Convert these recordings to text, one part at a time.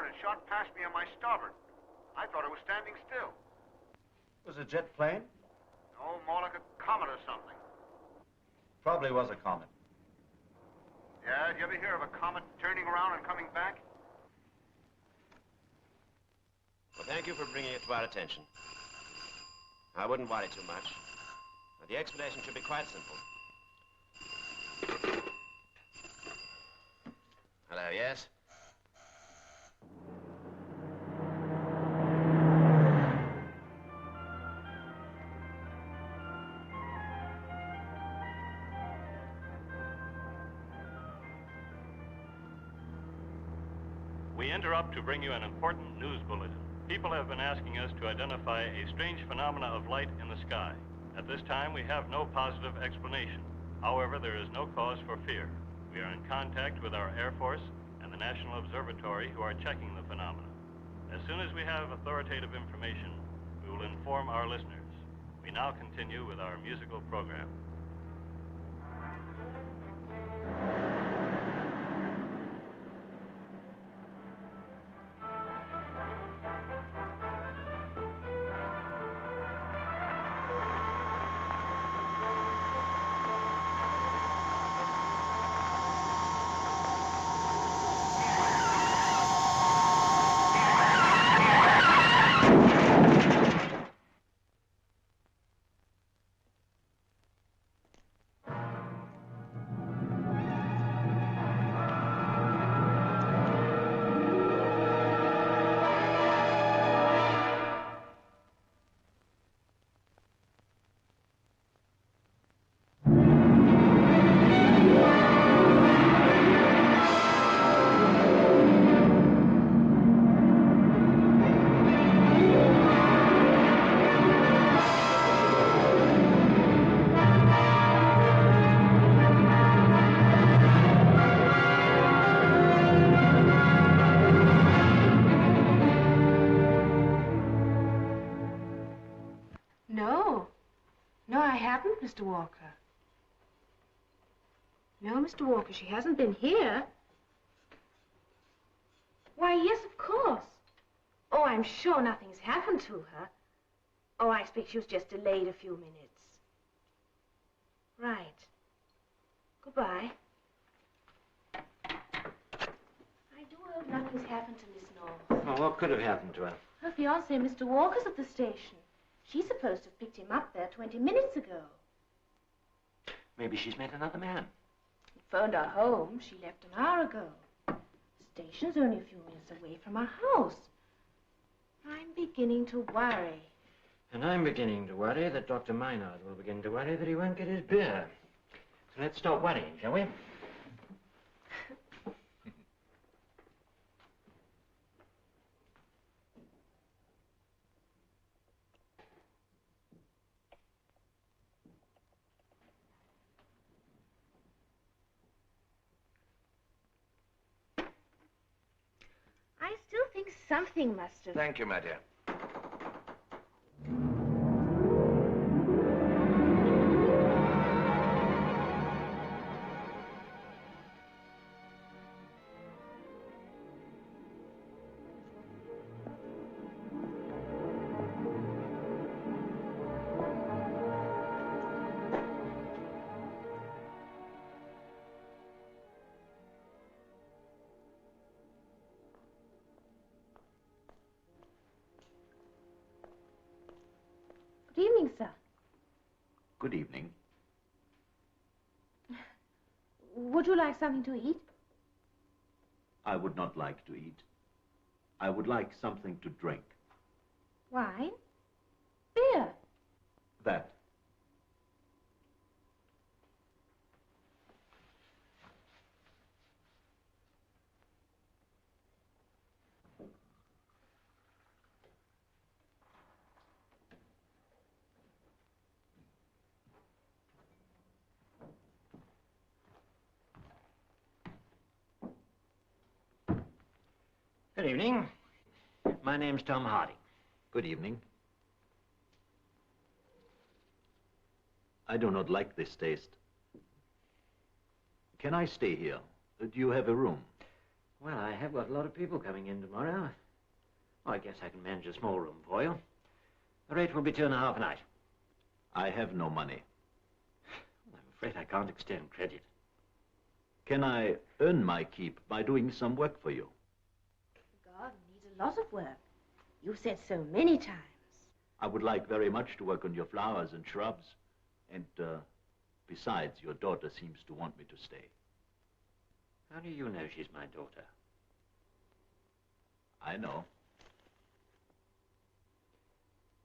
and shot past me on my starboard. I thought it was standing still. Was it a jet plane? No, more like a comet or something. Probably was a comet. Yeah, did you ever hear of a comet turning around and coming back? Well, thank you for bringing it to our attention. I wouldn't worry too much. The explanation should be quite simple. Hello, yes? We interrupt to bring you an important news bulletin. People have been asking us to identify a strange phenomena of light in the sky. At this time, we have no positive explanation. However, there is no cause for fear. We are in contact with our Air Force and the National Observatory, who are checking the phenomena. As soon as we have authoritative information, we will inform our listeners. We now continue with our musical program. Mr. Walker. No, Mr. Walker, she hasn't been here. Why, yes, of course. Oh, I'm sure nothing's happened to her. Oh, I expect she was just delayed a few minutes. Right. Goodbye. I do hope nothing's happened to Miss North. Well, what could have happened to her? Her fiancé, Mr. Walker's at the station. She's supposed to have picked him up there 20 minutes ago. Maybe she's met another man. He phoned her home. She left an hour ago. The station's only a few minutes away from our house. I'm beginning to worry. And I'm beginning to worry that Dr. Maynard will begin to worry that he won't get his beer. So let's stop worrying, shall we? I still think something must have... Thank you, my dear. Good evening, sir. Good evening. Would you like something to eat? I would not like to eat. I would like something to drink. Wine? Beer? That. Good evening. My name's Tom Hardy. Good evening. I do not like this taste. Can I stay here? Do you have a room? Well, I have got a lot of people coming in tomorrow. Oh, I guess I can manage a small room for you. The rate will be $2.50 a night. I have no money. Well, I'm afraid I can't extend credit. Can I earn my keep by doing some work for you? The garden needs a lot of work. You've said so many times. I would like very much to work on your flowers and shrubs. And, besides, your daughter seems to want me to stay. How do you know she's my daughter? I know.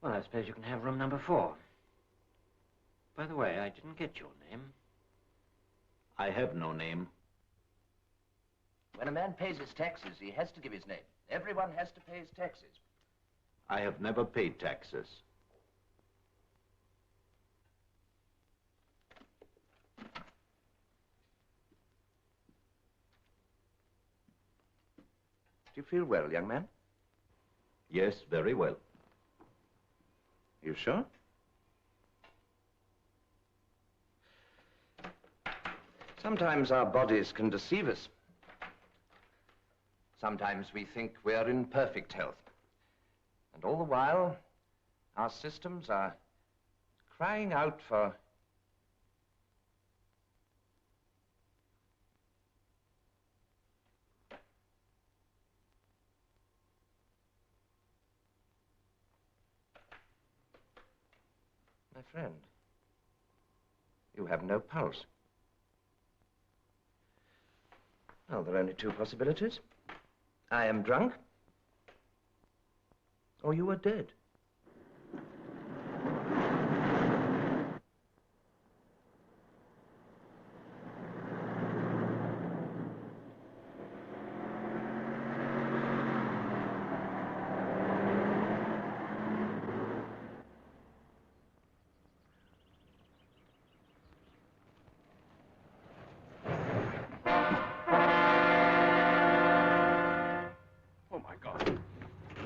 Well, I suppose you can have room number 4. By the way, I didn't get your name. I have no name. When a man pays his taxes, he has to give his name. Everyone has to pay his taxes. I have never paid taxes. Do you feel well, young man? Yes, very well. You sure? Sometimes our bodies can deceive us. Sometimes we think we're in perfect health. And all the while, our systems are crying out for... My friend, you have no pulse. Well, there are only 2 possibilities. I am drunk, or you are dead.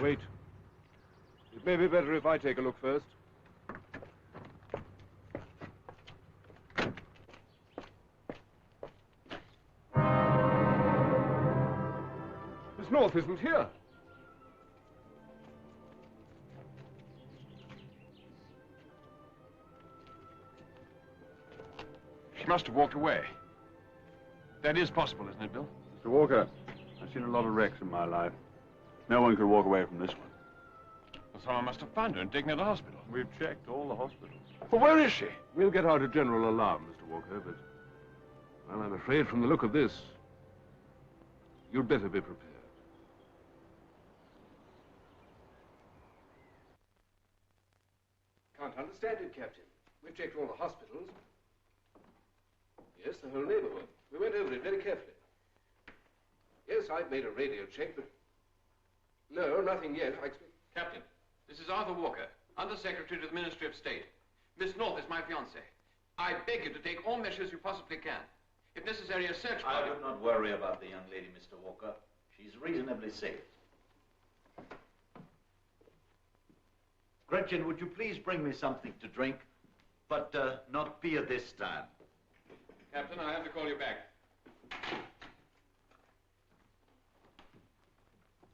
Wait. It may be better if I take a look first. Miss North isn't here. She must have walked away. That is possible, isn't it, Bill? Mr. Walker, I've seen a lot of wrecks in my life. No one could walk away from this one. Well, someone must have found her and taken her to the hospital. We've checked all the hospitals. Well, where is she? We'll get out a general alarm, Mr. Walker, but... well, I'm afraid from the look of this, you'd better be prepared. Can't understand it, Captain. We've checked all the hospitals. Yes, the whole neighborhood. We went over it very carefully. Yes, I've made a radio check, but... no, nothing yet. I expect... Captain, this is Arthur Walker, Under-Secretary to the Ministry of State. Miss North is my fiancée. I beg you to take all measures you possibly can. If necessary, a search party... I would not worry about the young lady, Mr. Walker. She's reasonably safe. Gretchen, would you please bring me something to drink? But not beer this time. Captain, I'll have to call you back.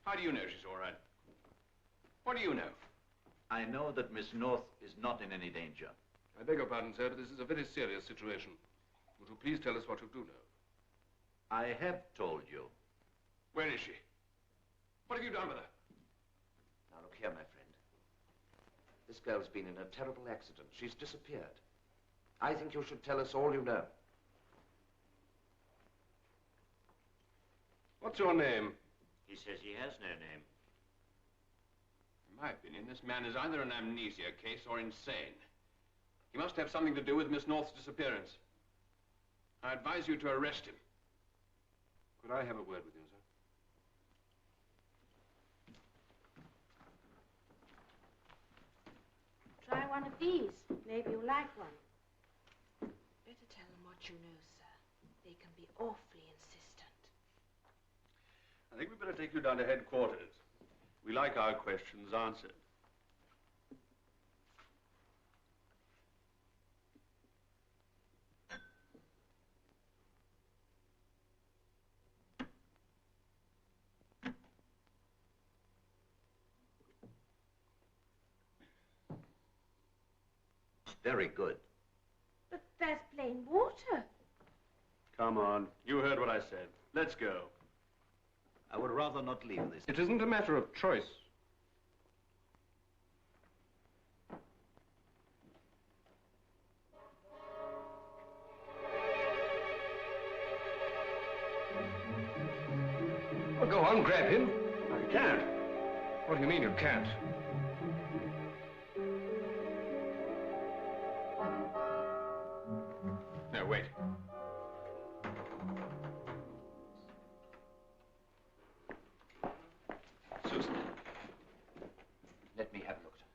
How do you know she's all right? What do you know? I know that Miss North is not in any danger. I beg your pardon, sir, but this is a very serious situation. Would you please tell us what you do know? I have told you. Where is she? What have you done with her? Now, look here, my friend. This girl's been in a terrible accident. She's disappeared. I think you should tell us all you know. What's your name? He says he has no name. In my opinion, this man is either an amnesia case or insane. He must have something to do with Miss North's disappearance. I advise you to arrest him. Could I have a word with you, sir? Try one of these. Maybe you'll like one. Better tell them what you know, sir. They can be awfully insistent. I think we'd better take you down to headquarters. We like our questions answered. very good. But that's plain water. Come on. You heard what I said. Let's go. I would rather not leave this. It isn't a matter of choice. Well, go on, grab him. I can't. What do you mean you can't? No, wait. Susan, let me have a look at her.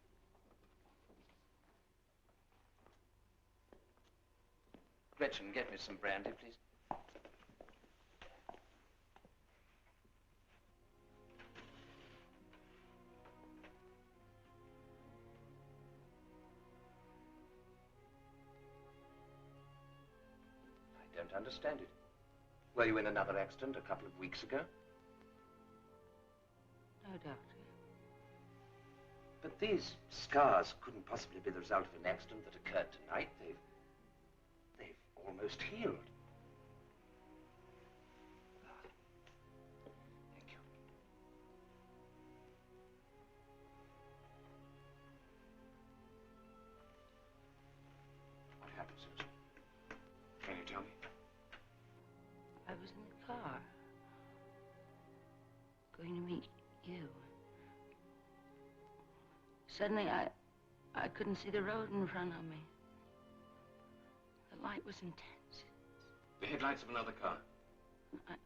Gretchen, get me some brandy, please. I don't understand it. Were you in another accident a couple of weeks ago? No, Doctor. But these scars couldn't possibly be the result of an accident that occurred tonight. They've almost healed. Thank you. What happened, Susan? Can you tell me? I was in the car, going to meet you. Suddenly, I couldn't see the road in front of me. The light was intense. The headlights of another car. I'm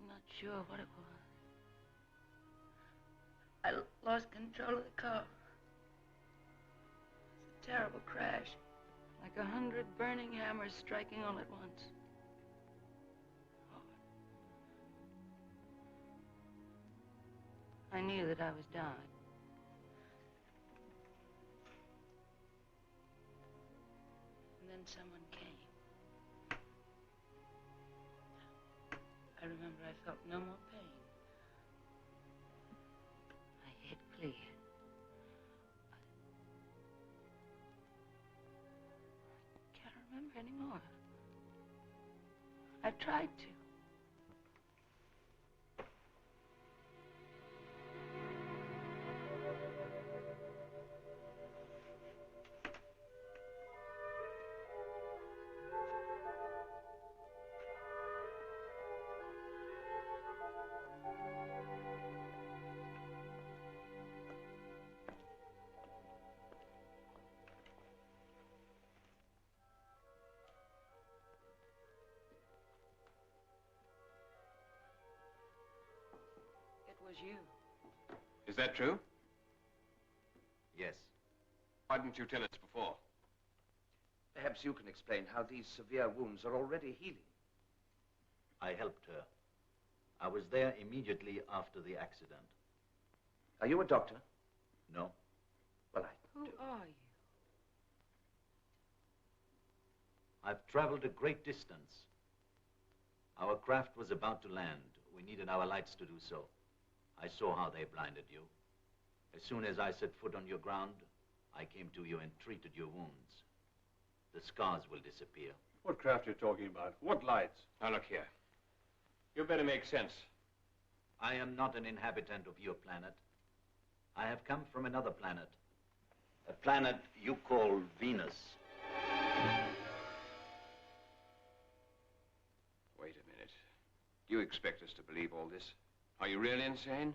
not sure what it was. I lost control of the car. It was a terrible crash, like 100 burning hammers striking all at once. I knew that I was dying. And then someone came. I remember I felt no more pain. My head cleared. I can't remember anymore. I tried to. Was you. Is that true? Yes. Why didn't you tell us before? Perhaps you can explain how these severe wounds are already healing. I helped her. I was there immediately after the accident. Are you a doctor? No. Well, Who are you? I've traveled a great distance. Our craft was about to land. We needed our lights to do so. I saw how they blinded you. As soon as I set foot on your ground, I came to you and treated your wounds. The scars will disappear. What craft are you talking about? What lights? Now, look here. You better make sense. I am not an inhabitant of your planet. I have come from another planet. A planet you call Venus. Wait a minute. Do you expect us to believe all this? Are you really insane?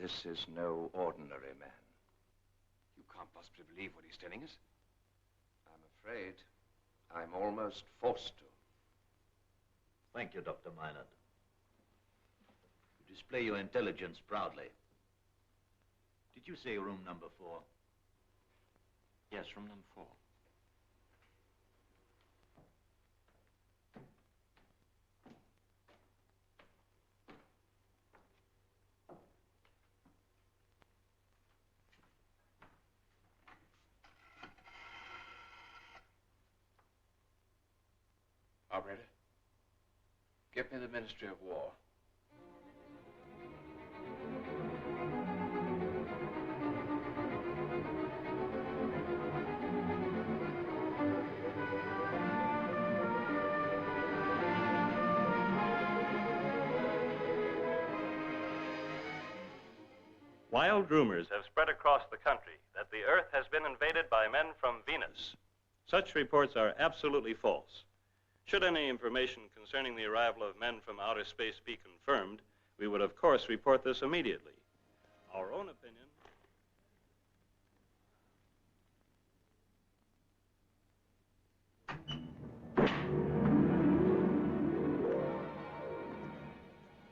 This is no ordinary man. You can't possibly believe what he's telling us. I'm afraid I'm almost forced to. Thank you, Dr. Maynard. You display your intelligence proudly. Did you say room number 4? Yes, room number 4. Operator, get me the Ministry of War. Wild rumors have spread across the country that the Earth has been invaded by men from Venus. Such reports are absolutely false. Should any information concerning the arrival of men from outer space be confirmed, we would, of course, report this immediately. Our own opinion...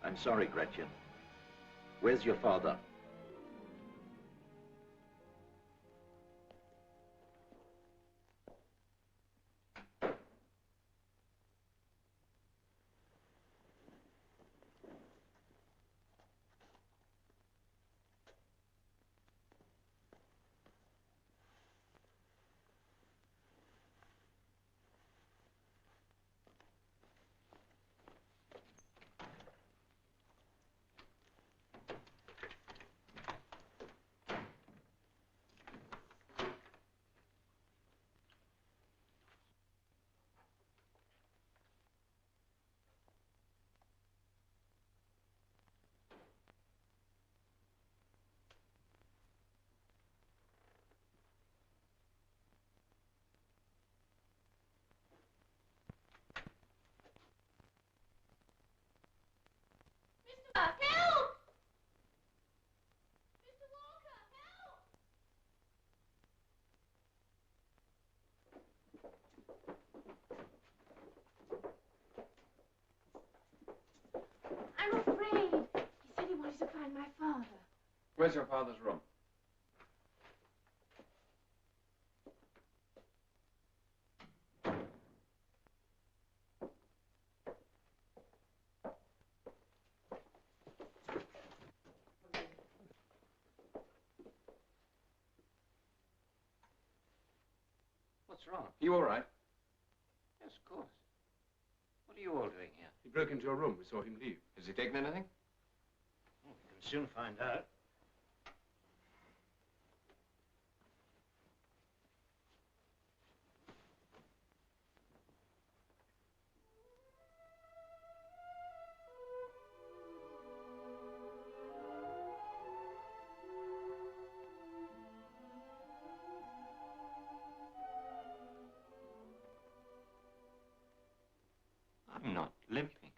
I'm sorry, Gretchen. Where's your father? Help! Mr. Walker, help! I'm afraid. He said he wanted to find my father. Where's your father's room? What's wrong? You all right? Yes, of course. What are you all doing here? He broke into your room. We saw him leave. Has he taken anything? We can soon find out. I'm not limping.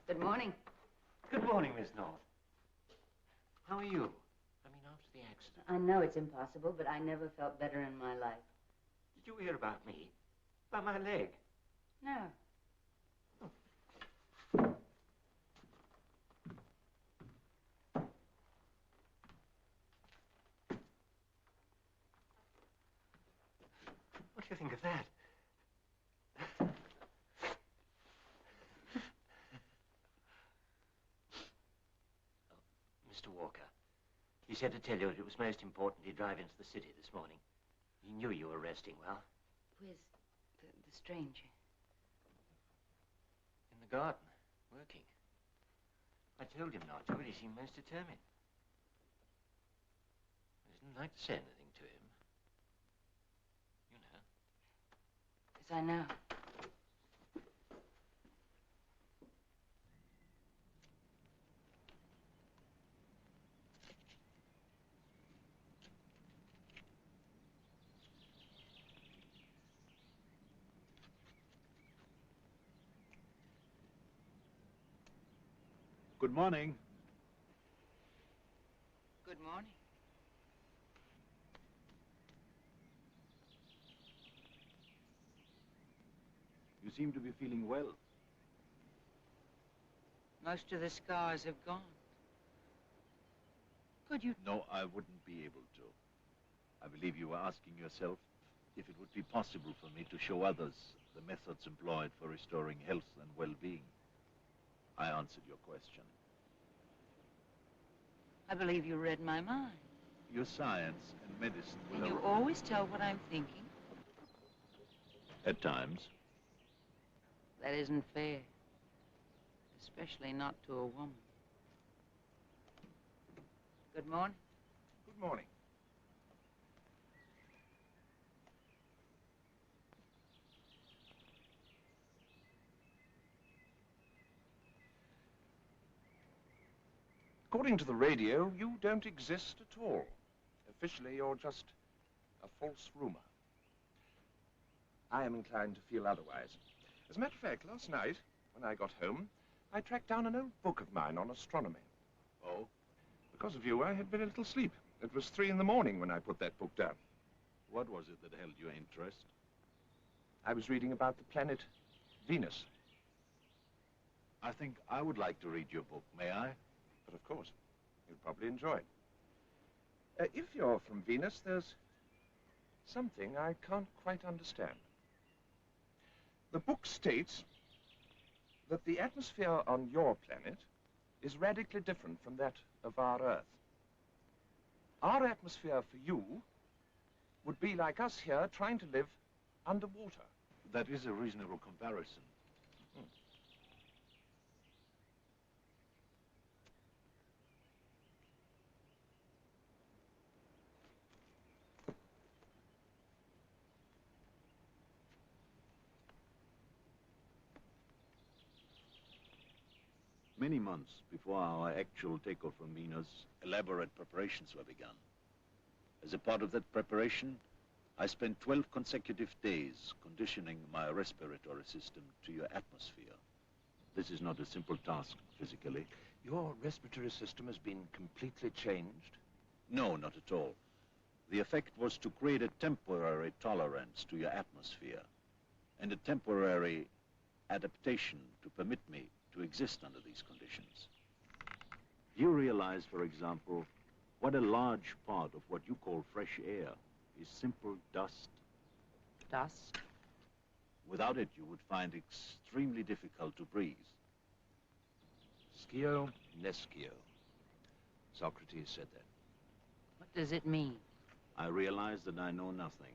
Good morning. Good morning, Miss North. How are you? I mean, after the accident. I know it's impossible, but I never felt better in my life. Did you hear about me? About my leg? No. What do you think of that? Mr. Walker, he said to tell you that it was most important he drive into the city this morning. He knew you were resting well. Where's the stranger? In the garden, working. I told him not to, but he seemed most determined. I didn't like to say anything to him. You know. Yes, I know. Good morning. Good morning. You seem to be feeling well. Most of the scars have gone. Could you... No, I wouldn't be able to. I believe you were asking yourself if it would be possible for me to show others the methods employed for restoring health and well-being. I answered your question. I believe you read my mind. Your science and medicine will... And you always tell what I'm thinking. At times. That isn't fair. Especially not to a woman. Good morning. Good morning. According to the radio, you don't exist at all. Officially, you're just a false rumor. I am inclined to feel otherwise. As a matter of fact, last night, when I got home, I tracked down an old book of mine on astronomy. Oh? Because of you, I had very little sleep. It was 3 in the morning when I put that book down. What was it that held your interest? I was reading about the planet Venus. I think I would like to read your book, may I? But of course, you'd probably enjoy it. If you're from Venus, there's something I can't quite understand. The book states that the atmosphere on your planet is radically different from that of our Earth. Our atmosphere for you would be like us here trying to live underwater. That is a reasonable comparison. Many months before our actual takeoff from Venus, elaborate preparations were begun. As a part of that preparation, I spent 12 consecutive days conditioning my respiratory system to your atmosphere. This is not a simple task physically. Your respiratory system has been completely changed? No, not at all. The effect was to create a temporary tolerance to your atmosphere and a temporary adaptation to permit me to exist under these conditions. You realize, for example, what a large part of what you call fresh air is simple dust. Dust? Without it, you would find it extremely difficult to breathe. Scio nescio. Socrates said that. What does it mean? I realize that I know nothing.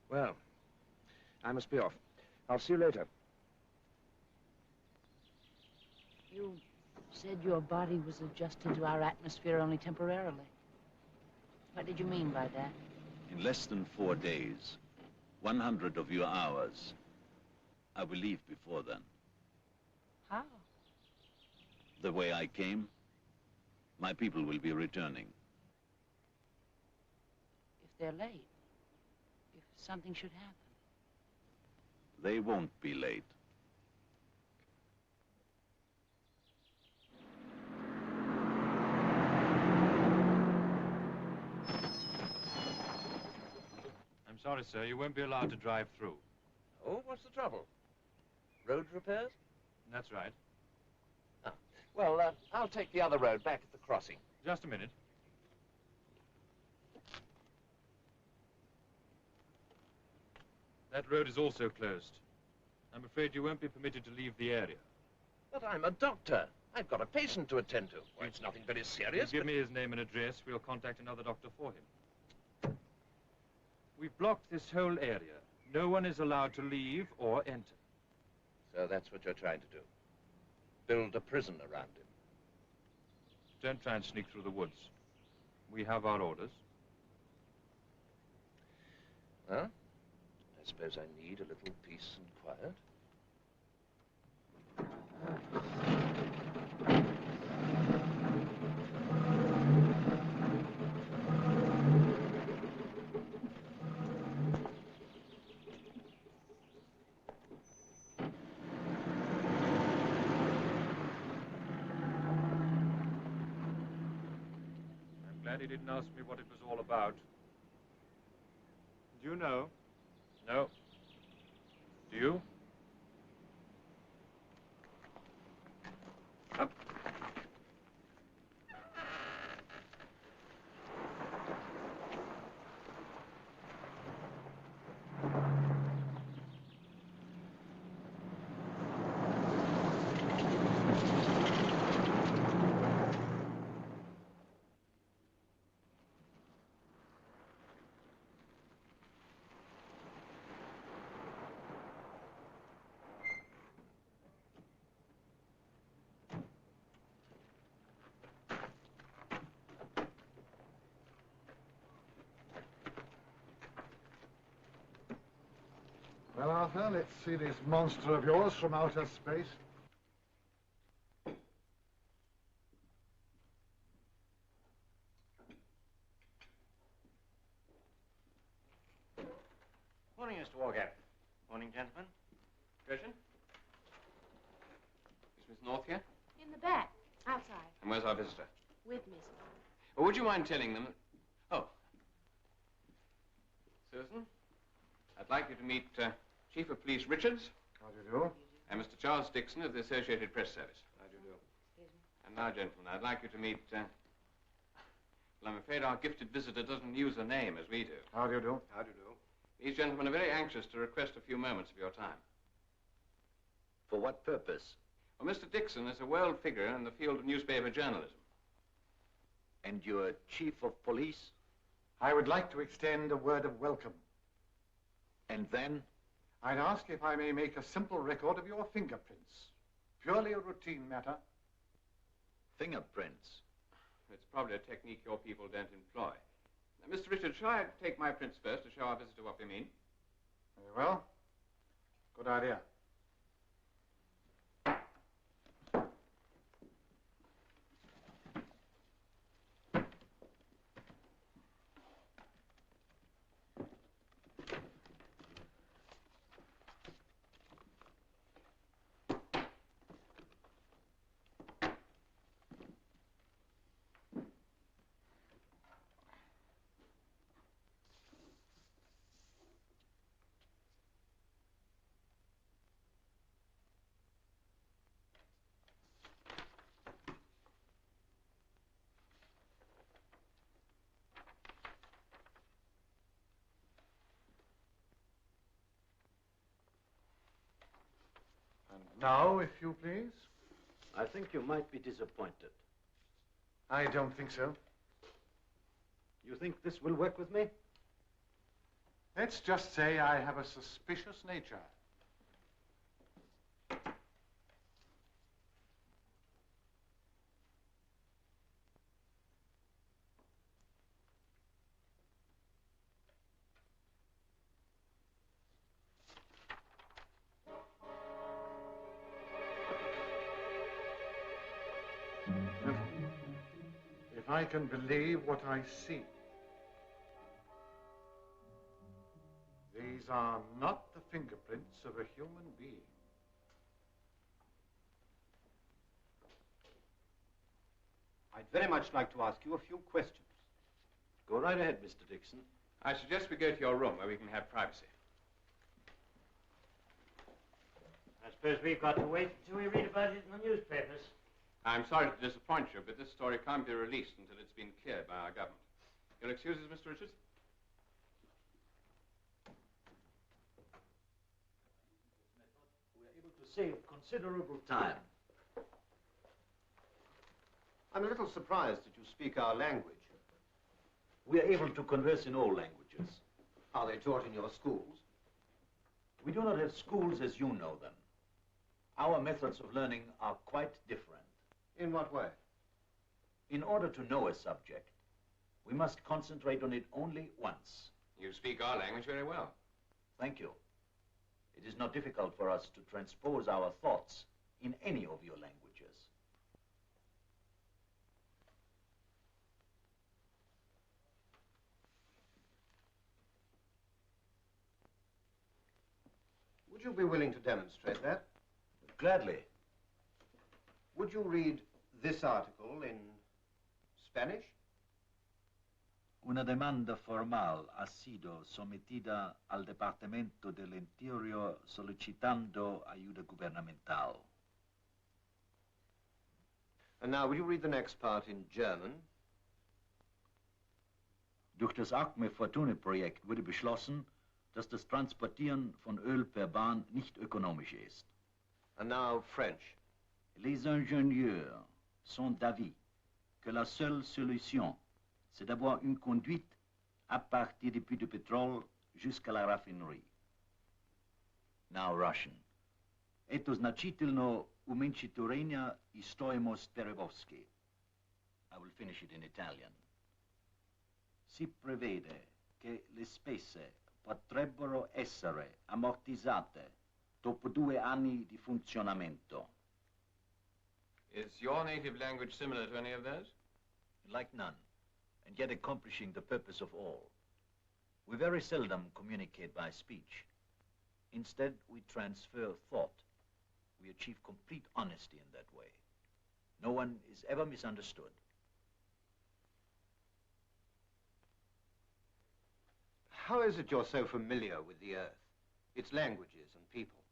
Well, I must be off. I'll see you later. You said your body was adjusted to our atmosphere only temporarily. What did you mean by that? In less than 4 days, 100 of your hours, I will leave before then. How? The way I came, my people will be returning. If they're late, if something should happen. They won't be late. I'm sorry, sir. You won't be allowed to drive through. Oh, what's the trouble? Road repairs? That's right. Ah. Well, I'll take the other road back at the crossing. Just a minute. That road is also closed. I'm afraid you won't be permitted to leave the area. But I'm a doctor. I've got a patient to attend to. Well, it's nothing very serious. Give me his name and address. We'll contact another doctor for him. We've blocked this whole area. No one is allowed to leave or enter. So that's what you're trying to do? Build a prison around him? Don't try and sneak through the woods. We have our orders. Well, I suppose I need a little peace and quiet. glad he didn't ask me what it was all about. Do you know? No. Do you? Up. Well, Arthur, let's see this monster of yours from outer space. Morning, Mr. Walker. Morning, gentlemen. Patricia? Is Miss North here? In the back, outside, And where's our visitor? with Miss. Well, would you mind telling them... Oh. Susan, I'd like you to meet Chief of Police Richards. How do you do? And Mr. Charles Dixon of the Associated Press Service. How do you do? And now, gentlemen, I'd like you to meet... well, I'm afraid our gifted visitor doesn't use a name as we do. How do you do? How do you do? These gentlemen are very anxious to request a few moments of your time. For what purpose? Well, Mr. Dixon is a world figure in the field of newspaper journalism. And you're chief of police? I would like to extend a word of welcome. And then? I'd ask if I may make a simple record of your fingerprints. Purely a routine matter. Fingerprints? It's probably a technique your people don't employ. Now, Mr. Richards, shall I take my prints first to show our visitor what we mean? Very well. Good idea. Now, if you please. I think you might be disappointed. I don't think so. You think this will work with me? Let's just say I have a suspicious nature. If I can believe what I see. These are not the fingerprints of a human being. I'd very much like to ask you a few questions. Go right ahead, Mr. Dixon. I suggest we go to your room where we can have privacy. I suppose we've got to wait until we read about it in the newspapers. I'm sorry to disappoint you, but this story can't be released until it's been cleared by our government. You'll excuse us, Mr. Richards? We're able to save considerable time. I'm a little surprised that you speak our language. We are able to converse in all languages. Are they taught in your schools? We do not have schools as you know them. Our methods of learning are quite different. In what way? In order to know a subject, we must concentrate on it only once. You speak our language very well. Thank you. It is not difficult for us to transpose our thoughts in any of your languages. Would you be willing to demonstrate that? Gladly. Would you read this article in Spanish? Una demanda formal ha sido sometida al Departamento del Interior solicitando ayuda gubernamental. And now, will you read the next part in German? Durch das Acme-Fortune-Projekt wurde beschlossen, dass das Transportieren von Öl per Bahn nicht ökonomisch ist. And now, French. Les ingénieurs sont d'avis que la seule solution, c'est d'avoir une conduite à partir des puits de pétrole jusqu'à la raffinerie. Now Russian. Это значительно уменьшит и стоимость перевозки. I will finish it in Italian. Si prevede che le spese potrebbero essere ammortizzate dopo 2 anni di funzionamento. Is your native language similar to any of those? Like none, and yet accomplishing the purpose of all. We very seldom communicate by speech. Instead, we transfer thought. We achieve complete honesty in that way. No one is ever misunderstood. How is it you're so familiar with the Earth, its languages and people?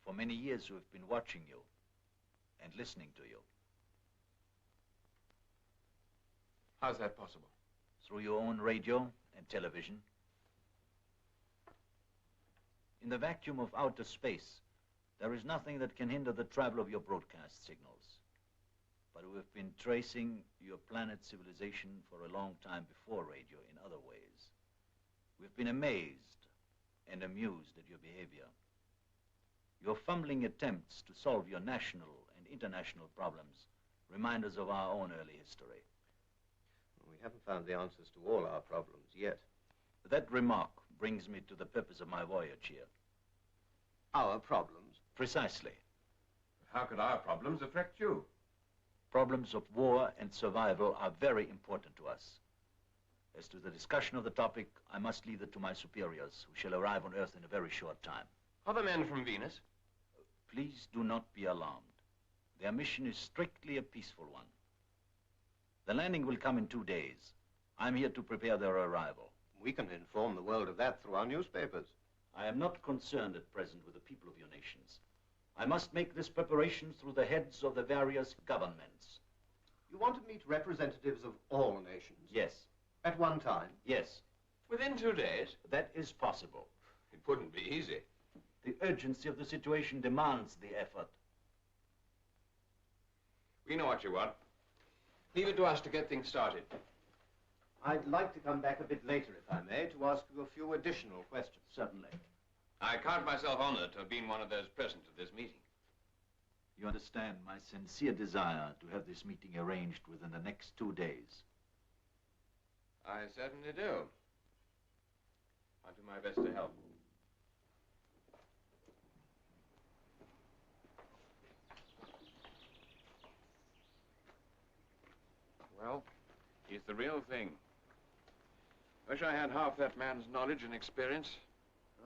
For many years we've been watching you and listening to you. How's that possible? Through your own radio and television. In the vacuum of outer space, there is nothing that can hinder the travel of your broadcast signals. But we've been tracing your planet's civilization for a long time before radio in other ways. We've been amazed and amused at your behavior. Your fumbling attempts to solve your national and international problems remind us of our own early history. We haven't found the answers to all our problems yet. That remark brings me to the purpose of my voyage here. Our problems? Precisely. How could our problems affect you? Problems of war and survival are very important to us. As to the discussion of the topic, I must leave it to my superiors, who shall arrive on Earth in a very short time. Are the men from Venus? Please do not be alarmed. Their mission is strictly a peaceful one. The landing will come in 2 days. I'm here to prepare their arrival. We can inform the world of that through our newspapers. I am not concerned at present with the people of your nations. I must make this preparation through the heads of the various governments. You want to meet representatives of all nations? Yes. At one time? Yes. Within 2 days? That is possible. It wouldn't be easy. The urgency of the situation demands the effort. We know what you want. Leave it to us to get things started. I'd like to come back a bit later, if I may, to ask you a few additional questions. Certainly. I count myself honored to have been one of those present at this meeting. You understand my sincere desire to have this meeting arranged within the next 2 days. I certainly do. I'll do my best to help. Well, he's the real thing. Wish I had half that man's knowledge and experience.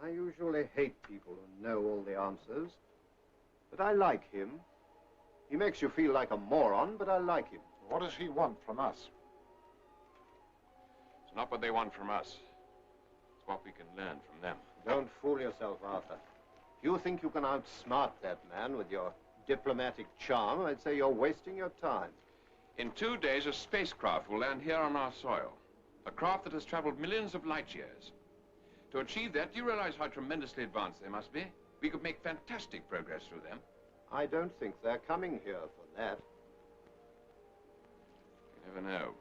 I usually hate people who know all the answers. But I like him. He makes you feel like a moron, but I like him. What does he want from us? It's not what they want from us. It's what we can learn from them. Don't fool yourself, Arthur. If you think you can outsmart that man with your diplomatic charm, I'd say you're wasting your time. In 2 days, a spacecraft will land here on our soil. A craft that has traveled millions of light years. To achieve that, do you realize how tremendously advanced they must be? We could make fantastic progress through them. I don't think they're coming here for that. You never know.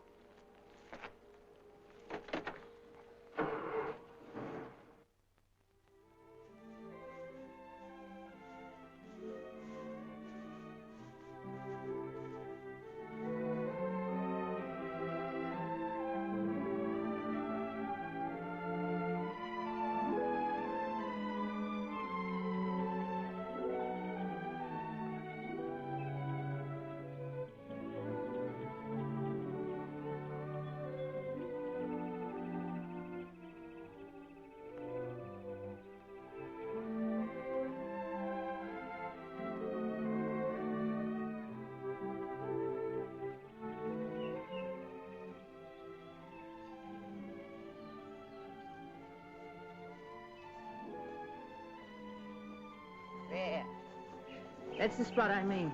That's the spot I mean.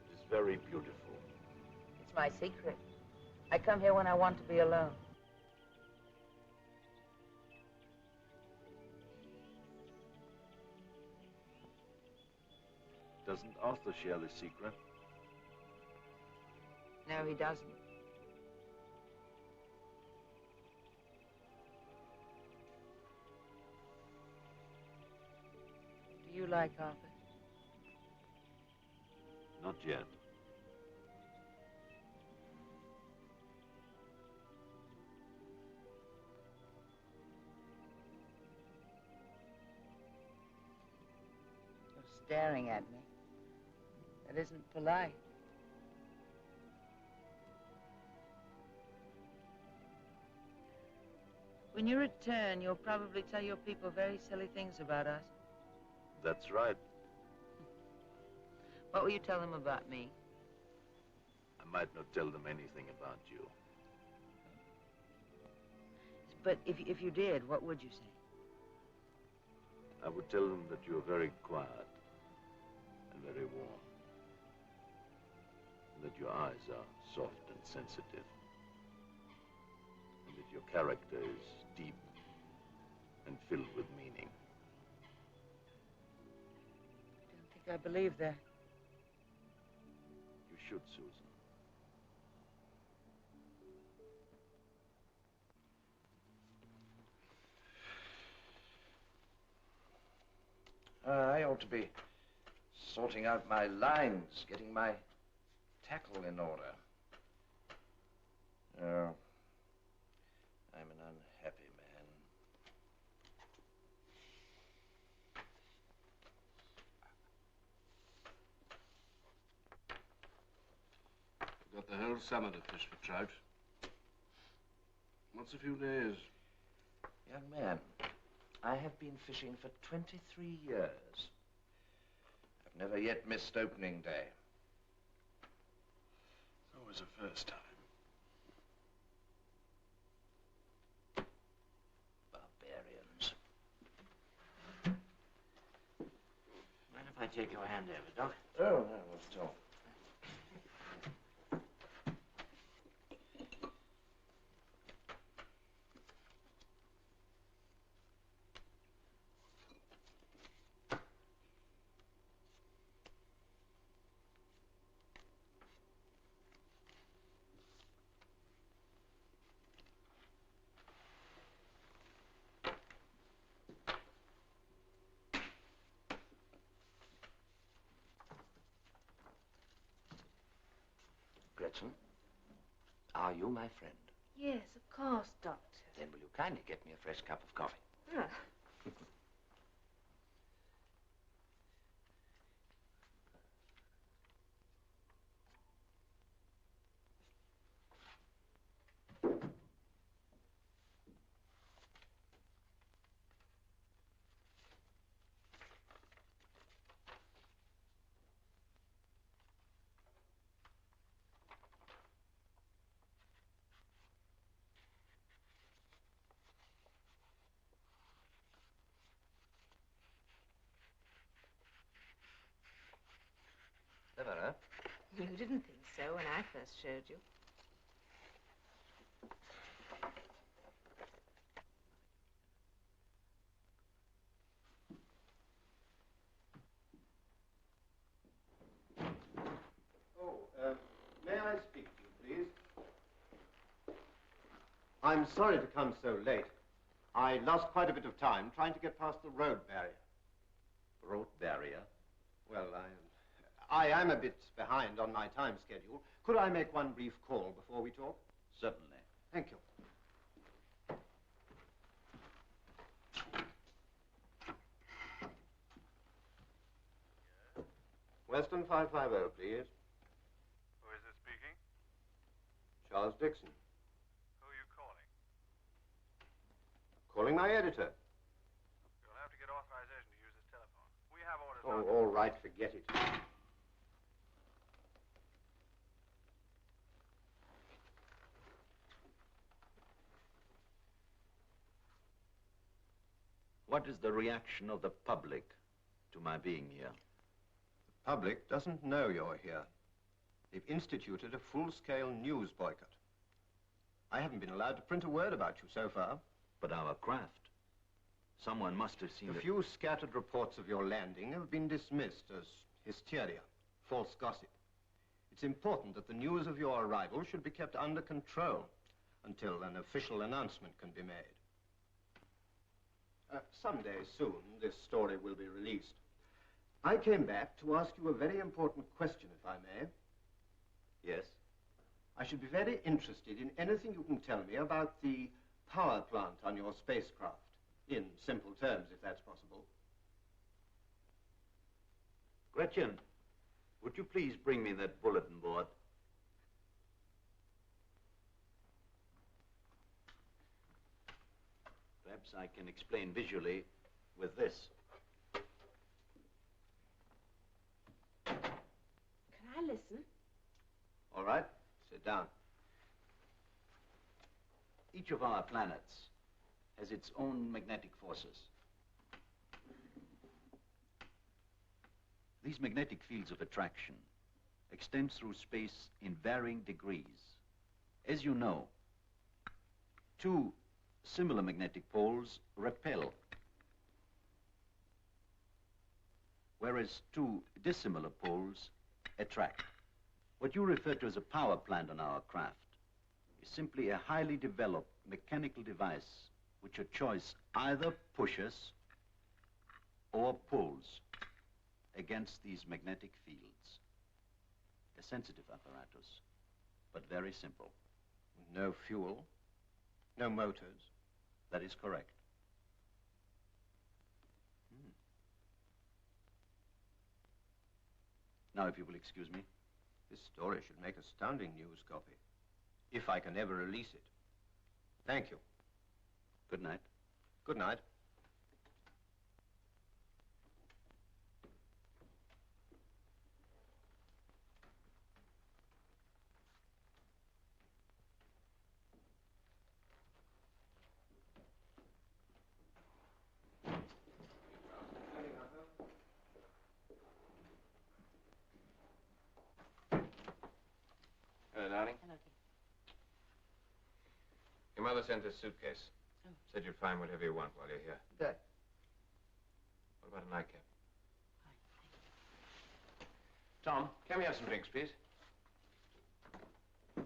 It is very beautiful. It's my secret. I come here when I want to be alone. Doesn't Arthur share the secret? No, he doesn't. Do you like Arthur? Not yet. You're staring at me. That isn't polite. When you return, you'll probably tell your people very silly things about us. That's right. What will you tell them about me? I might not tell them anything about you. But if you did, what would you say? I would tell them that you're very quiet and very warm. And that your eyes are soft and sensitive. And that your character is deep and filled with meaning. I don't think I believe that. You should, Susan. I ought to be sorting out my lines, getting my tackle in order. Oh, I'm an unhappy man. Got the whole summer to fish for trout. What's a few days? Young man, I have been fishing for 23 years. I've never yet missed opening day. It's always a first time. Barbarians. Mind if I take your hand over, Doc? Oh, no, not at all. Gretchen, are you my friend? Yes, of course, Doctor. Then will you kindly get me a fresh cup of coffee? Ah. Clever, You didn't think so when I first showed you. May I speak to you, please? I'm sorry to come so late. I lost quite a bit of time trying to get past the road barrier. Road barrier? Well, I am a bit behind on my time schedule. Could I make one brief call before we talk? Certainly. Thank you. Western 550, please. Who is it speaking? Charles Dixon. Who are you calling? Calling my editor. You'll have to get authorization to use this telephone. We have orders Oh, out. all right, forget it. What is the reaction of the public to my being here? The public doesn't know you're here. They've instituted a full-scale news boycott. I haven't been allowed to print a word about you so far. But our craft. Someone must have seen The few scattered reports of your landing have been dismissed as hysteria, false gossip. It's important that the news of your arrival should be kept under control until an official announcement can be made. Someday soon, this story will be released. I came back to ask you a very important question, if I may. Yes? I should be very interested in anything you can tell me about the power plant on your spacecraft. In simple terms, if that's possible. Gretchen, would you please bring me that bulletin board? Perhaps I can explain visually with this. Can I listen? All right, sit down. Each of our planets has its own magnetic forces. These magnetic fields of attraction extend through space in varying degrees. As you know, two similar magnetic poles repel, whereas two dissimilar poles attract. What you refer to as a power plant on our craft is simply a highly developed mechanical device which a choice either pushes or pulls against these magnetic fields. A sensitive apparatus, but very simple. No fuel, no motors. That is correct. Now, if you will excuse me. This story should make astounding news copy, if I can ever release it. Thank you. Good night. Good night. Hello, darling. Hello, dear. Your mother sent a suitcase. Oh. Said you'd find whatever you want while you're here. Good. What about a nightcap? Tom, can we have some drinks, please? I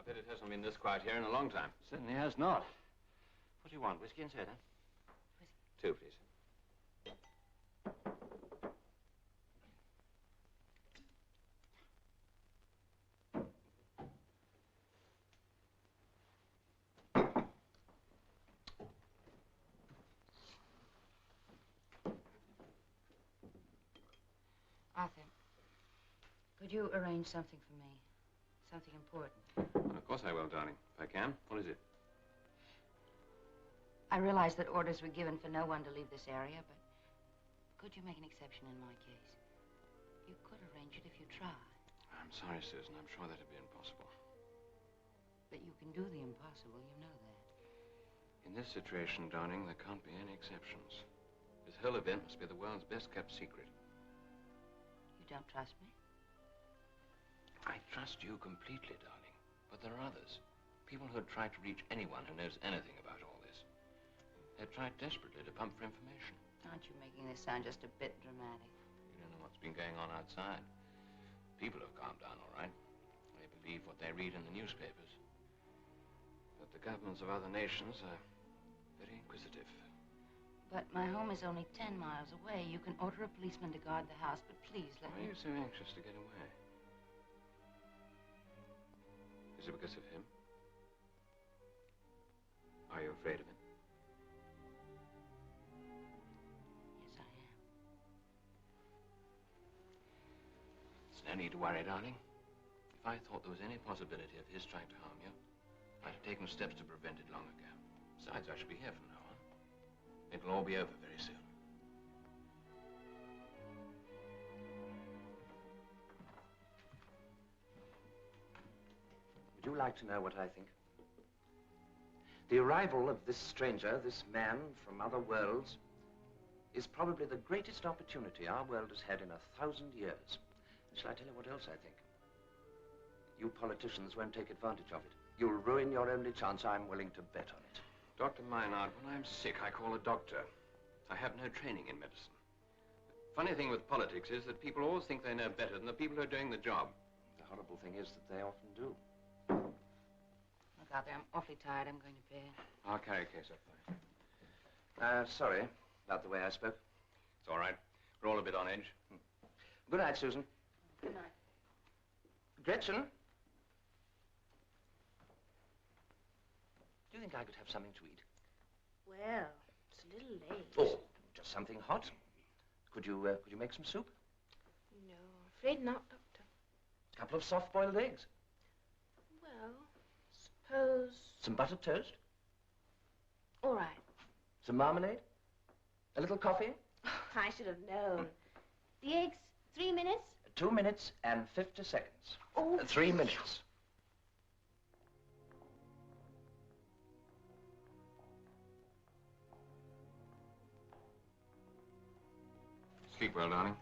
bet it hasn't been this quiet here in a long time. Certainly has not. What do you want, whiskey and soda? Two, please. Arthur, could you arrange something for me? Something important. Well, of course I will, darling. If I can. What is it? I realize that orders were given for no one to leave this area, but could you make an exception in my case? You could arrange it if you try. I'm sorry, Susan. I'm sure that'd be impossible. But you can do the impossible, you know that. In this situation, darling, there can't be any exceptions. This whole event must be the world's best-kept secret. You don't trust me? I trust you completely, darling. But there are others. People who have tried to reach anyone who knows anything about all this. They've tried desperately to pump for information. Aren't you making this sound just a bit dramatic? You don't know what's been going on outside. People have calmed down, all right. They believe what they read in the newspapers. But the governments of other nations are very inquisitive. But my home is only 10 miles away. You can order a policeman to guard the house, but please let Why me... are you so anxious to get away? Is it because of him? Are you afraid of him? Yes, I am. There's no need to worry, darling. If I thought there was any possibility of his trying to harm you, I'd have taken steps to prevent it long ago. Besides, I shall be here from now on. It'll all be over very soon. Would you like to know what I think? The arrival of this stranger, this man from other worlds, is probably the greatest opportunity our world has had in 1,000 years. Shall I tell you what else I think? You politicians won't take advantage of it. You'll ruin your only chance. I'm willing to bet on it. Dr. Maynard, when I'm sick, I call a doctor. I have no training in medicine. The funny thing with politics is that people always think they know better than the people who are doing the job. The horrible thing is that they often do. Look out there, I'm awfully tired. I'm going to bed. I'll carry a case up for you. Sorry about the way I spoke. It's all right. We're all a bit on edge. Good night, Susan. Good night. Gretchen? Do you think I could have something to eat? Well, it's a little late. Oh, just something hot. Could you make some soup? No, afraid not, Doctor. A couple of soft-boiled eggs? Well, suppose... Some buttered toast? All right. Some marmalade? A little coffee? I should have known. The eggs, 3 minutes? 2 minutes and 50 seconds. Oh. 3 minutes. Sleep well, darling.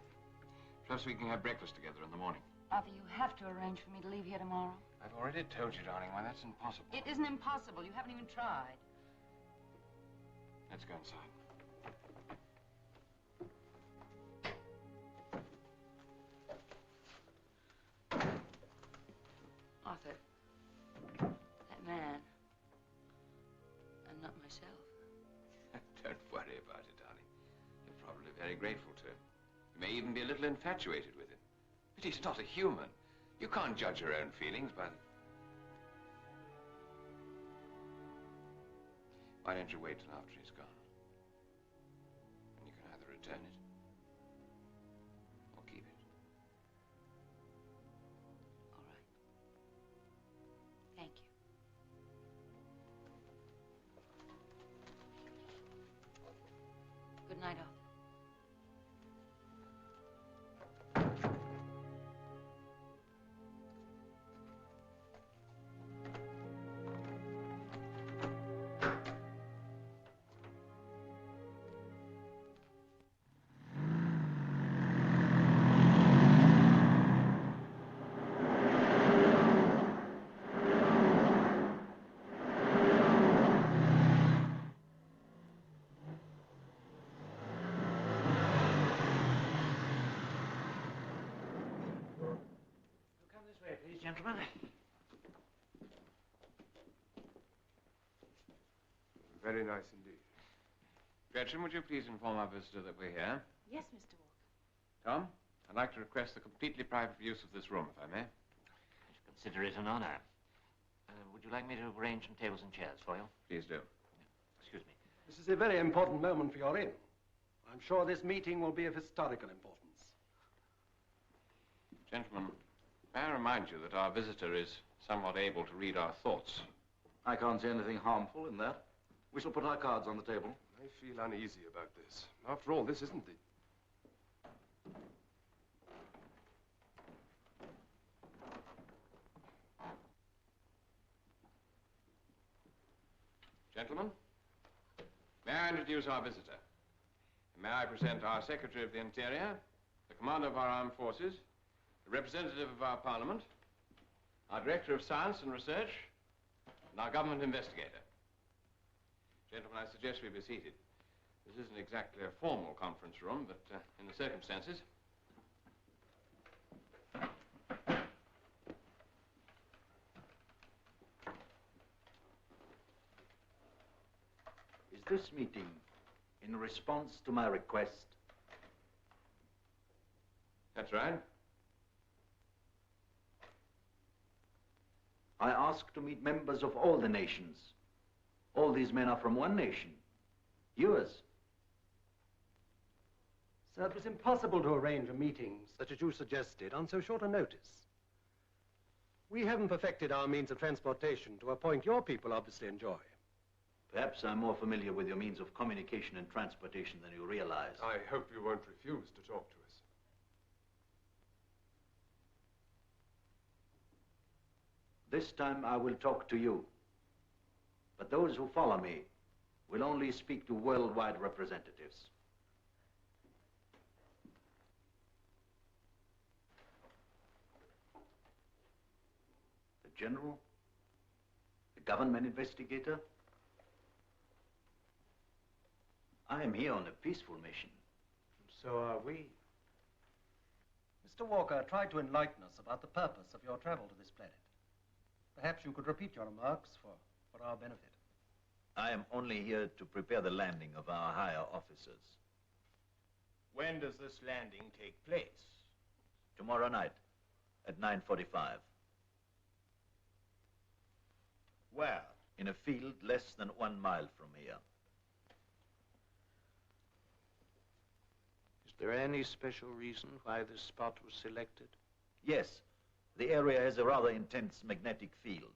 Plus, we can have breakfast together in the morning. Arthur, you have to arrange for me to leave here tomorrow. I've already told you, darling, why that's impossible. It isn't impossible. You haven't even tried. Let's go inside. Arthur, that man, I'm not myself. Don't worry about it, darling. You're probably very grateful to him. You may even be a little infatuated with him. But he's not a human. You can't judge your own feelings by... Why don't you wait till after he's gone? And you can either return it or keep it. All right. Thank you. Good night, Arthur. Please, gentlemen. Very nice indeed. Gretchen, would you please inform our visitor that we're here? Yes, Mr. Walker. Tom, I'd like to request the completely private use of this room, if I may. I should consider it an honor. Would you like me to arrange some tables and chairs for you? Please do. Excuse me. This is a very important moment for your inn. I'm sure this meeting will be of historical importance. Gentlemen, may I remind you that our visitor is somewhat able to read our thoughts. I can't see anything harmful in that. We shall put our cards on the table. I feel uneasy about this. After all, this isn't the... Gentlemen, may I introduce our visitor? May I present our Secretary of the Interior, the Commander of our Armed Forces, the representative of our Parliament, our Director of Science and Research, and our Government Investigator. Gentlemen, I suggest we be seated. This isn't exactly a formal conference room, but in the circumstances... Is this meeting in response to my request? That's right. I ask to meet members of all the nations. All these men are from one nation, yours. Sir, it was impossible to arrange a meeting such as you suggested on so short a notice. We haven't perfected our means of transportation to a point your people obviously enjoy. Perhaps I'm more familiar with your means of communication and transportation than you realize. I hope you won't refuse to talk to us. This time I will talk to you. But those who follow me will only speak to worldwide representatives. The general? The government investigator? I am here on a peaceful mission. So are we. Mr. Walker, try to enlighten us about the purpose of your travel to this planet. Perhaps you could repeat your remarks for our benefit. I am only here to prepare the landing of our higher officers. When does this landing take place? Tomorrow night at 9:45. Where? In a field less than 1 mile from here. Is there any special reason why this spot was selected? Yes. The area has a rather intense magnetic field.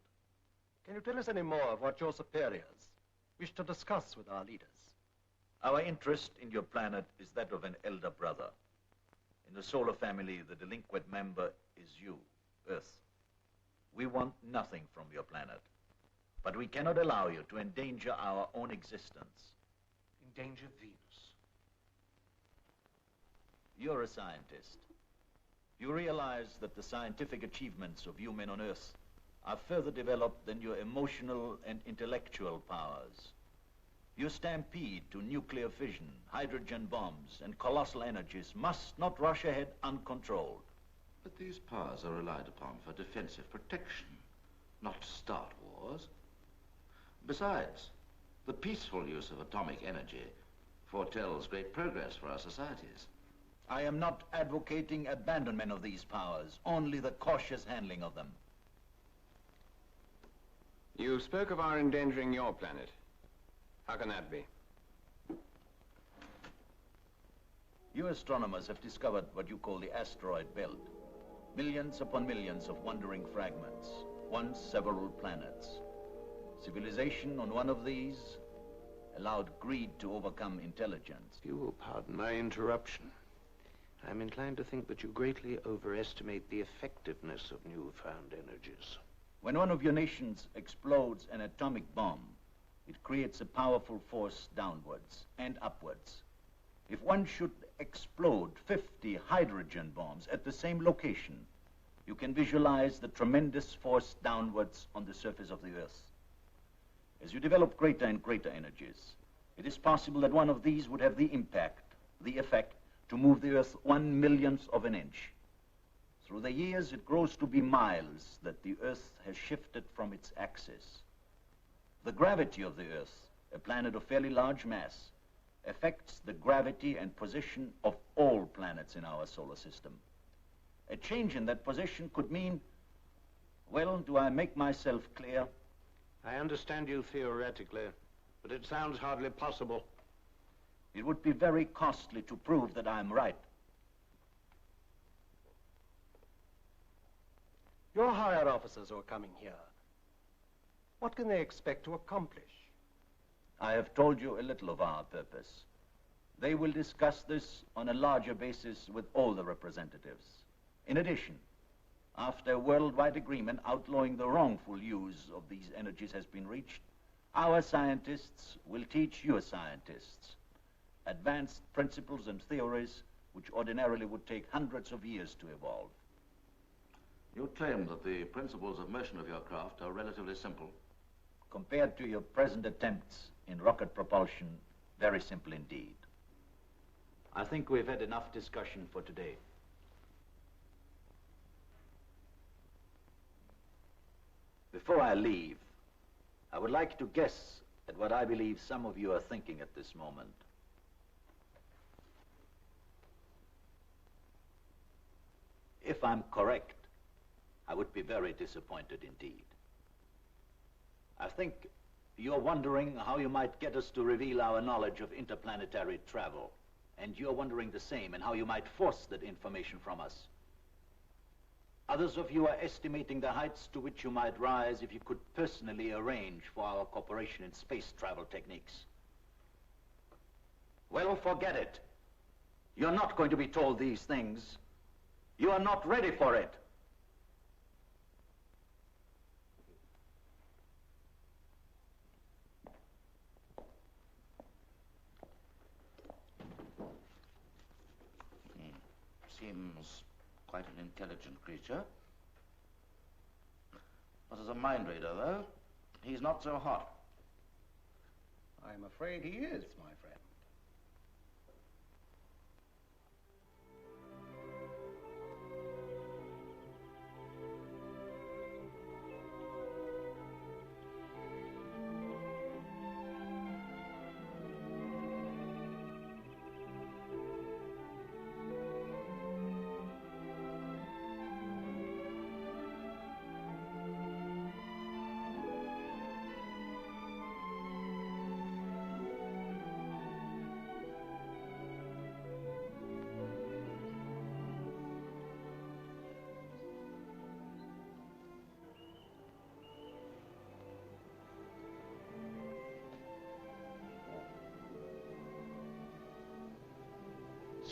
Can you tell us any more of what your superiors wish to discuss with our leaders? Our interest in your planet is that of an elder brother. In the solar family, the delinquent member is you, Earth. We want nothing from your planet, but we cannot allow you to endanger our own existence. Endanger Venus. You're a scientist. You realize that the scientific achievements of you men on Earth are further developed than your emotional and intellectual powers. Your stampede to nuclear fission, hydrogen bombs, and colossal energies must not rush ahead uncontrolled. But these powers are relied upon for defensive protection, not to start wars. Besides, the peaceful use of atomic energy foretells great progress for our societies. I am not advocating abandonment of these powers, only the cautious handling of them. You spoke of our endangering your planet. How can that be? You astronomers have discovered what you call the asteroid belt. Millions upon millions of wandering fragments, once several planets. Civilization on one of these allowed greed to overcome intelligence. You will pardon my interruption. I'm inclined to think that you greatly overestimate the effectiveness of newfound energies. When one of your nations explodes an atomic bomb, it creates a powerful force downwards and upwards. If one should explode 50 hydrogen bombs at the same location, you can visualize the tremendous force downwards on the surface of the Earth. As you develop greater and greater energies, it is possible that one of these would have the effect, to move the Earth 1/1,000,000th of an inch. Through the years, it grows to be miles that the Earth has shifted from its axis. The gravity of the Earth, a planet of fairly large mass, affects the gravity and position of all planets in our solar system. A change in that position could mean, well, do I make myself clear? I understand you theoretically, but it sounds hardly possible. It would be very costly to prove that I'm right. Your higher officers who are coming here, what can they expect to accomplish? I have told you a little of our purpose. They will discuss this on a larger basis with all the representatives. In addition, after a worldwide agreement outlawing the wrongful use of these energies has been reached, our scientists will teach your scientists advanced principles and theories which ordinarily would take hundreds of years to evolve. You claim that the principles of motion of your craft are relatively simple. Compared to your present attempts in rocket propulsion, very simple indeed. I think we've had enough discussion for today. Before I leave, I would like to guess at what I believe some of you are thinking at this moment. If I'm correct, I would be very disappointed indeed. I think you're wondering how you might get us to reveal our knowledge of interplanetary travel, and you're wondering the same, and how you might force that information from us. Others of you are estimating the heights to which you might rise if you could personally arrange for our cooperation in space travel techniques. Well, forget it. You're not going to be told these things. You are not ready for it. quite an intelligent creature. But as a mind reader, though, he's not so hot. I'm afraid he is, my friend.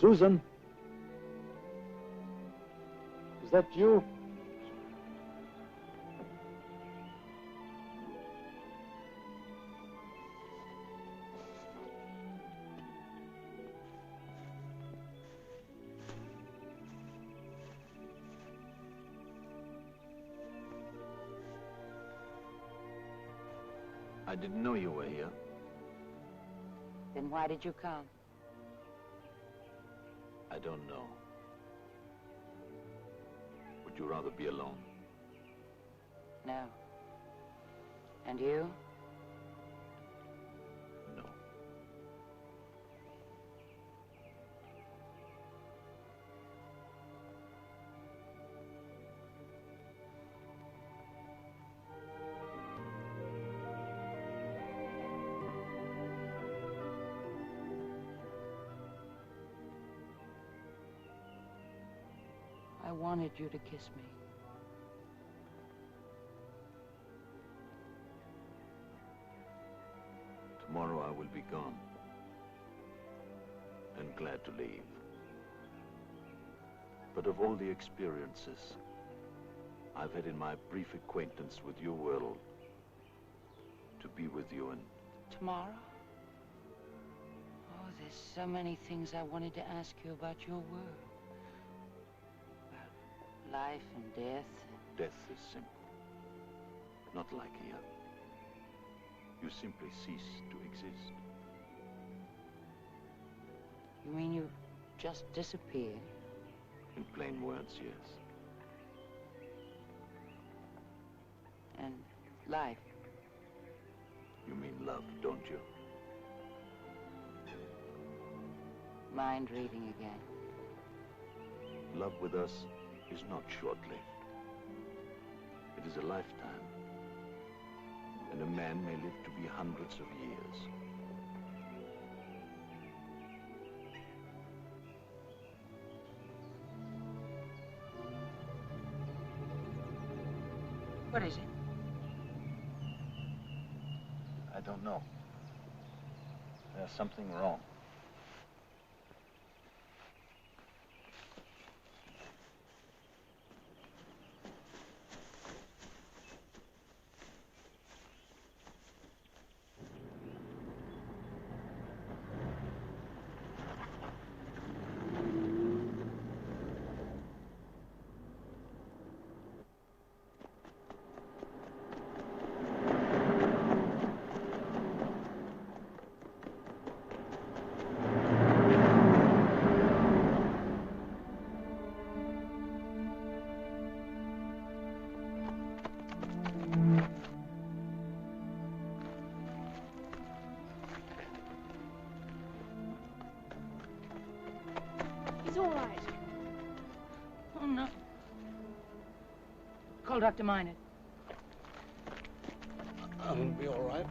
Susan? Is that you? I didn't know you were here. Then why did you come? I don't know. Would you rather be alone? No. And you? No. I wanted you to kiss me. Tomorrow I will be gone. And glad to leave. But of all the experiences I've had in my brief acquaintance with your world, to be with you and... Tomorrow? Oh, there's so many things I wanted to ask you about your world. Life and death. Death is simple. Not like here. You simply cease to exist. You mean you just disappear? In plain words, yes. And life? You mean love, don't you? Mind reading again. Love with us is not short-lived. It is a lifetime. And a man may live to be hundreds of years. What is it? I don't know. There's something wrong. Call Dr. Minor. I'll be all right.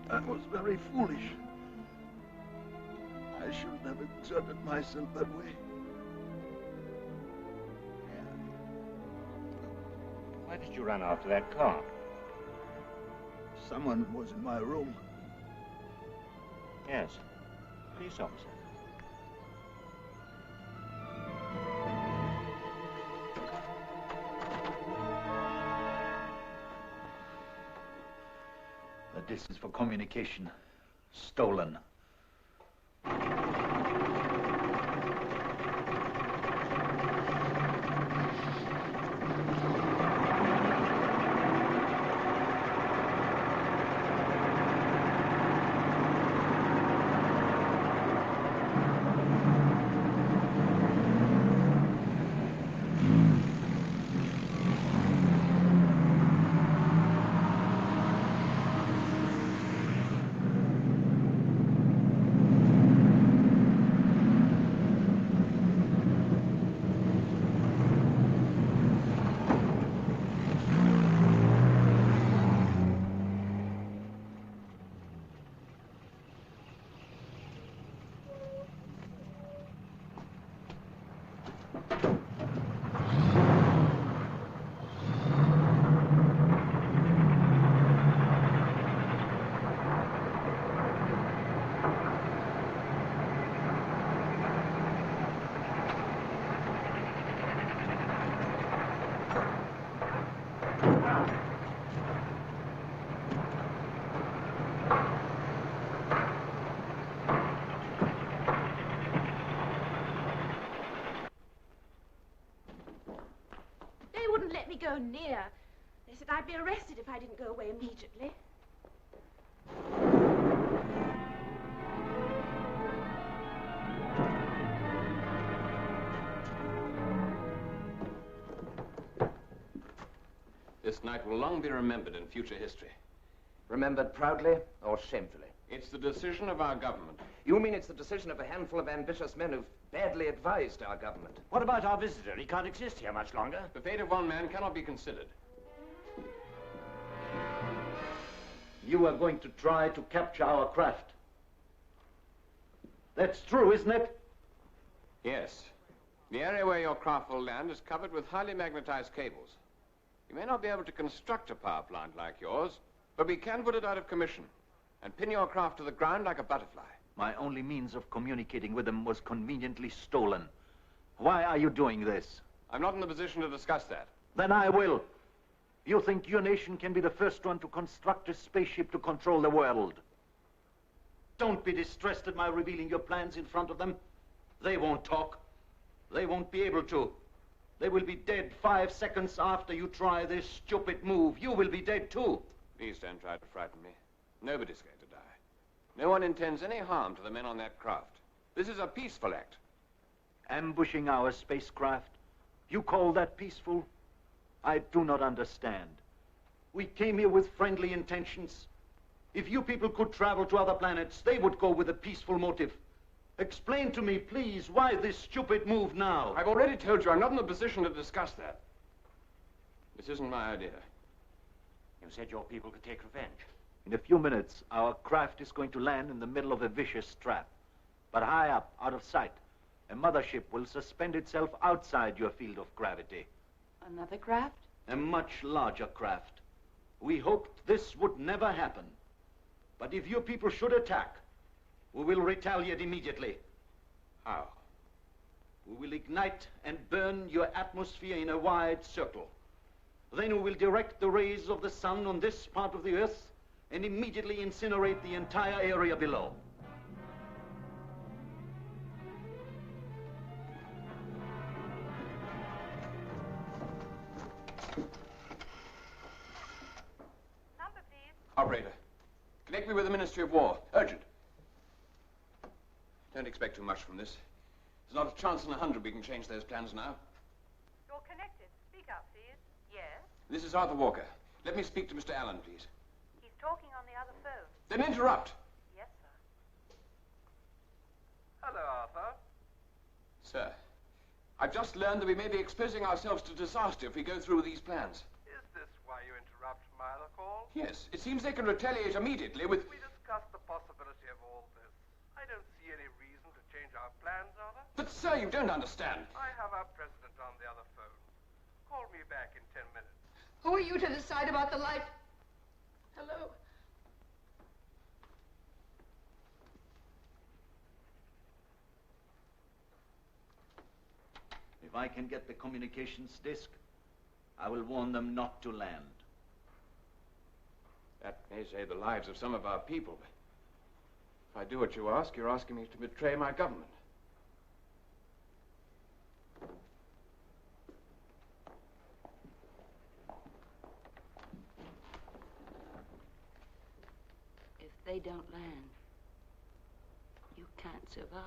That was very foolish. I shouldn't have exerted myself that way. Why did you run after that car? Someone was in my room. Yes. Police officer. This is for communication. Stolen. They wouldn't let me go near. They said I'd be arrested if I didn't go away immediately. This night will long be remembered in future history. Remembered proudly or shamefully? It's the decision of our government. You mean it's the decision of a handful of ambitious men who've badly advised our government? What about our visitor? He can't exist here much longer. The fate of one man cannot be considered. You are going to try to capture our craft. That's true, isn't it? Yes. The area where your craft will land is covered with highly magnetized cables. You may not be able to construct a power plant like yours, but we can put it out of commission and pin your craft to the ground like a butterfly. My only means of communicating with them was conveniently stolen. Why are you doing this? I'm not in the position to discuss that. Then I will. You think your nation can be the first one to construct a spaceship to control the world? Don't be distressed at my revealing your plans in front of them. They won't talk. They won't be able to. They will be dead 5 seconds after you try this stupid move. You will be dead too. Please don't try to frighten me. Nobody's going to die. No one intends any harm to the men on that craft. This is a peaceful act. Ambushing our spacecraft? You call that peaceful? I do not understand. We came here with friendly intentions. If you people could travel to other planets, they would go with a peaceful motive. Explain to me, please, why this stupid move now? I've already told you I'm not in a position to discuss that. This isn't my idea. You said your people could take revenge. In a few minutes, our craft is going to land in the middle of a vicious trap. But high up, out of sight, a mothership will suspend itself outside your field of gravity. Another craft? A much larger craft. We hoped this would never happen. But if you people should attack, we will retaliate immediately. How? We will ignite and burn your atmosphere in a wide circle. Then we will direct the rays of the sun on this part of the Earth and immediately incinerate the entire area below. Number, please. Operator, connect me with the Ministry of War. Urgent. Don't expect too much from this. There's not a chance in 100 we can change those plans now. You're connected. Speak up, please. Yes? This is Arthur Walker. Let me speak to Mr. Allen, please. He's talking on the other phone. Then interrupt. Yes, sir. Hello, Arthur. Sir, I've just learned that we may be exposing ourselves to disaster if we go through with these plans. Is this why you interrupt my other call? Yes, it seems they can retaliate immediately with... We discussed the possibility of all this. I don't see any reason to change our plans, Arthur. But, sir, you don't understand. I have our president on the other phone. Call me back in 10 minutes. Who are you to decide about the life? Hello? If I can get the communications disc, I will warn them not to land. That may save the lives of some of our people. If I do what you ask, you're asking me to betray my government. If they don't land, you can't survive.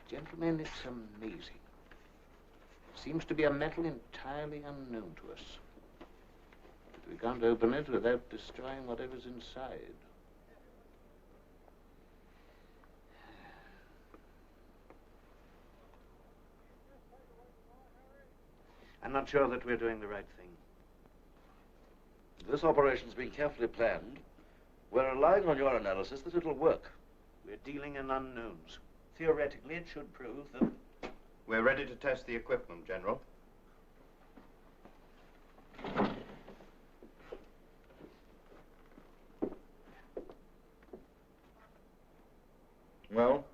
Gentlemen, it's amazing. Seems to be a metal entirely unknown to us. But we can't open it without destroying whatever's inside. I'm not sure that we're doing the right thing. This operation's been carefully planned. We're relying on your analysis that it'll work. We're dealing in unknowns. Theoretically, it should prove that We're ready to test the equipment, General. Well?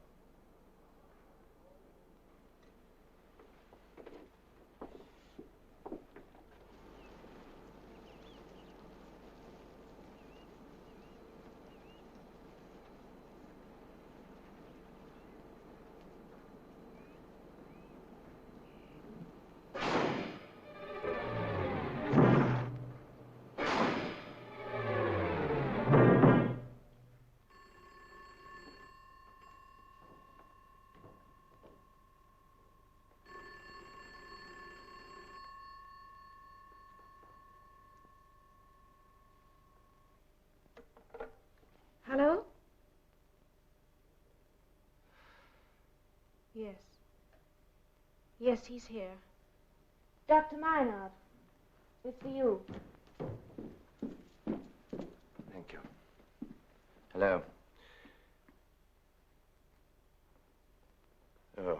Hello? Yes. Yes, he's here. Dr. Minard, it's for you. Thank you. Hello. Oh.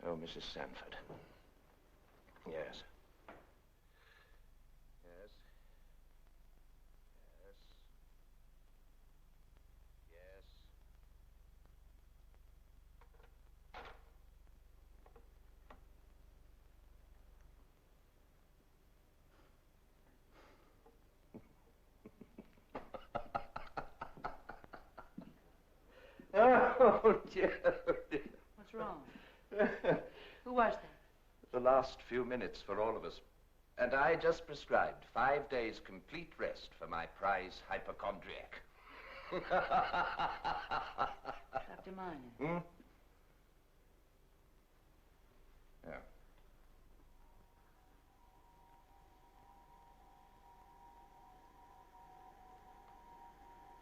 Oh, Mrs. Sanford. Yes. Yes. Yes. Yes. Oh, dear. What's wrong? Who was that? The last few minutes for all of us. And I just prescribed 5 days complete rest for my prize hypochondriac. Dr. Minor. Hmm? Yeah.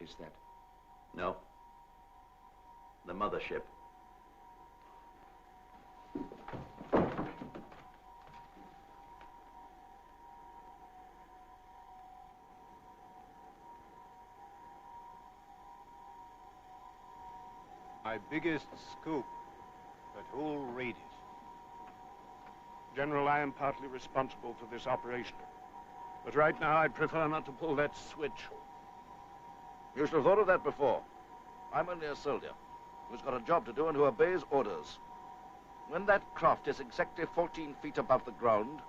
Is that? No. The mothership. My biggest scoop, but who'll read it? General, I am partly responsible for this operation. But right now, I'd prefer not to pull that switch. You should have thought of that before. I'm only a soldier who's got a job to do and who obeys orders. When that craft is exactly 14 feet above the ground,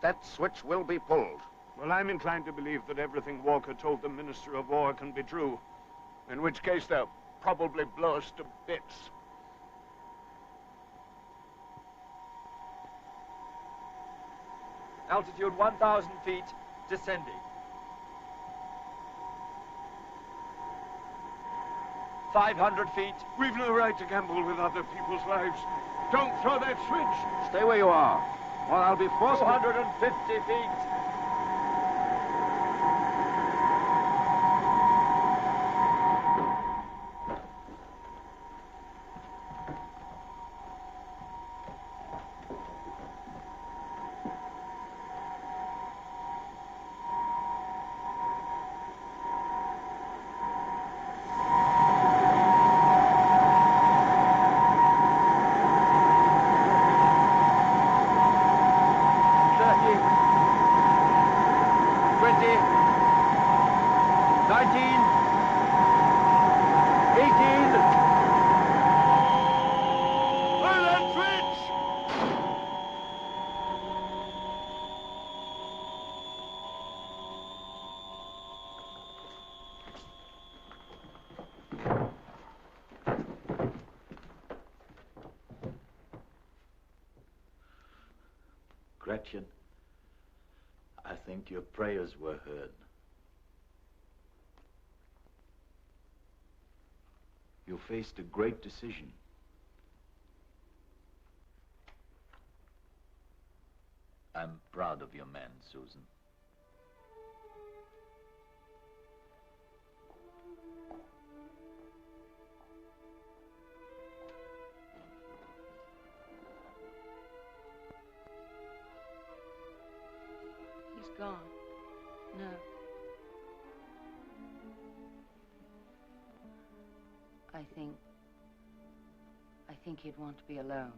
that switch will be pulled. Well, I'm inclined to believe that everything Walker told the Minister of War can be true. In which case, they'll probably blow us to bits. Altitude 1,000 feet, descending. 500 feet. We've no right to gamble with other people's lives. Don't throw that switch. Stay where you are, or I'll be forced 250 feet. Gretchen, I think your prayers were heard. You faced a great decision. I'm proud of your man, Susan. He's gone. No. I think he'd want to be alone.